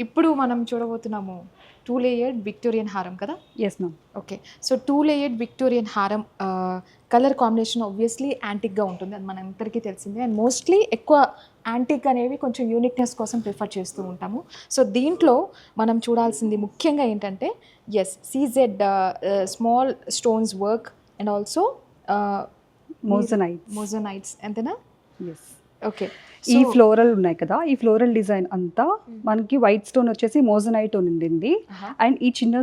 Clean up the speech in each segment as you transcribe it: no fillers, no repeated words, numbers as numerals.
ఇప్పుడు మనం చూడబోతున్నాము 2 లేయర్డ్ విక్టోరియన్ హారం కదా. Yes ma'am. Okay. So 2 layered Victorian హారం కలర్ కాంబినేషన్ ఆబ్వియస్లీ యాంటిక్గా ఉంటుంది, అది మనందరికీ తెలిసిందే. అండ్ మోస్ట్లీ ఎక్కువ యాంటిక్ అనేవి కొంచెం యూనిక్నెస్ కోసం ప్రిఫర్ చేస్తూ ఉంటాము. సో దీంట్లో మనం చూడాల్సింది ముఖ్యంగా ఏంటంటే CZ small stones work and also moissanites అంతేనా. ఎస్. ఓకే. ఈ ఫ్లోరల్ ఉన్నాయి కదా, ఈ ఫ్లోరల్ డిజైన్ అంతా మనకి వైట్ స్టోన్ వచ్చేసి మోజనైట్ ఉండింది. అండ్ ఈ చిన్న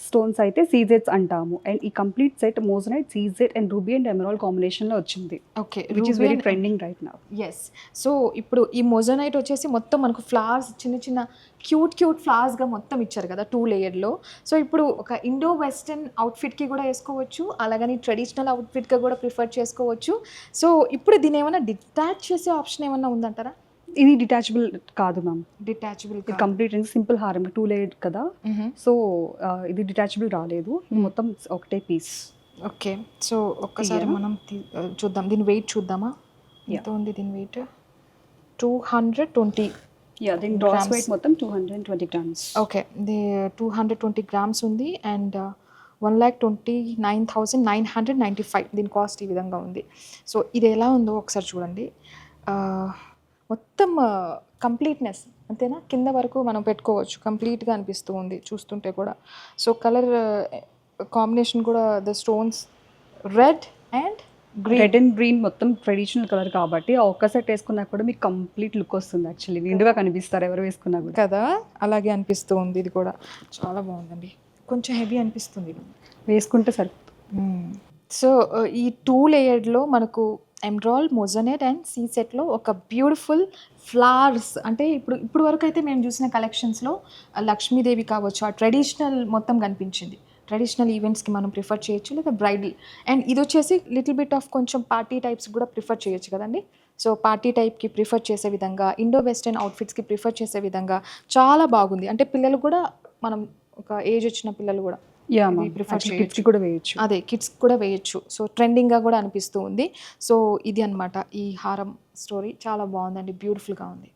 స్టోన్స్ అయితే సీజెట్స్ అంటాము. అండ్ ఈ complete set moissanite, CZ and ruby and emerald combination లో వచ్చింది. Okay, which is very trending right now. Yes. So ఇప్పుడు ఈ మోజనైట్ వచ్చేసి మొత్తం మనకు ఫ్లవర్స్, చిన్న చిన్న క్యూట్ ఫ్లవర్స్గా మొత్తం ఇచ్చారు కదా 2 లేయర్లో. సో ఇప్పుడు ఒక ఇండో వెస్టర్న్ అవుట్ఫిట్కి కూడా వేసుకోవచ్చు, అలాగని ట్రెడిషనల్ అవుట్ఫిట్గా కూడా ప్రిఫర్ చేసుకోవచ్చు. సో ఇప్పుడు దీని ఏమైనా డిటాచ్ చేసే ఆప్షన్ ఏమైనా ఉందంటారా? ఇది డిటాచబుల్ కాదు ma'am. Detachable complete and simple హారం 2 లేయర్డ్ కదా. సో ఇది డిటాచబుల్ రాలేదు, మొత్తం ఒకటే పీస్. ఓకే. సో ఒక్కసారి మనం చూద్దాం, దీని వెయిట్ చూద్దామా ఎంత ఉంది. దీని వెయిట్ 220. దీని గ్రాస్ వెయిట్ మొత్తం 220 grams. ఓకే, ఇది 220 grams ఉంది. అండ్ 1,29,995 దీని కాస్ట్ ఈ విధంగా ఉంది. సో ఇది ఎలా ఉందో ఒకసారి చూడండి. మొత్తం కంప్లీట్నెస్ అంతేనా, కింద వరకు మనం పెట్టుకోవచ్చు, కంప్లీట్గా అనిపిస్తూ ఉంది చూస్తుంటే కూడా. సో కలర్ కాంబినేషన్ కూడా the stones red and green మొత్తం ట్రెడిషనల్ కలర్ కాబట్టి ఆ ఒక్క సెట్ వేసుకున్నా కూడా మీకు కంప్లీట్ లుక్ వస్తుంది. యాక్చువల్లీ నిండుగా కనిపిస్తారు ఎవరు వేసుకున్నా కూడా కదా, అలాగే అనిపిస్తూ ఉంది. ఇది కూడా చాలా బాగుందండి, కొంచెం హెవీ అనిపిస్తుంది వేసుకుంటే సరిపోతుంది. సో ఈ 2 లేయర్డ్లో మనకు ఎమరాల్డ్, మోజనైట్ అండ్ సీ సెట్లో ఒక బ్యూటిఫుల్ ఫ్లవర్స్, అంటే ఇప్పుడు వరకు అయితే మేము చూసిన కలెక్షన్స్లో లక్ష్మీదేవి కావచ్చు, ఆ ట్రెడిషనల్ మొత్తం కనిపించింది. ట్రెడిషనల్ ఈవెంట్స్కి మనం ప్రిఫర్ చేయొచ్చు, లేదా బ్రైడల్. అండ్ ఇది వచ్చేసి లిటిల్ బిట్ ఆఫ్ కొంచెం పార్టీ టైప్స్ కూడా ప్రిఫర్ చేయొచ్చు కదండి. సో పార్టీ టైప్కి ప్రిఫర్ చేసే విధంగా, ఇండో వెస్టర్న్ అవుట్ఫిట్స్కి ప్రిఫర్ చేసే విధంగా చాలా బాగుంది. అంటే పిల్లలు కూడా, మనం ఒక ఏజ్ వచ్చిన పిల్లలు కూడా ప్రిఫర్ చేయొచ్చు, కూడా వేయచ్చు. అదే కిడ్స్ కూడా వేయచ్చు. సో ట్రెండింగ్గా కూడా అనిపిస్తూ ఉంది. సో ఇది అనమాట ఈ హారం స్టోరీ, చాలా బాగుందండి, బ్యూటిఫుల్గా ఉంది.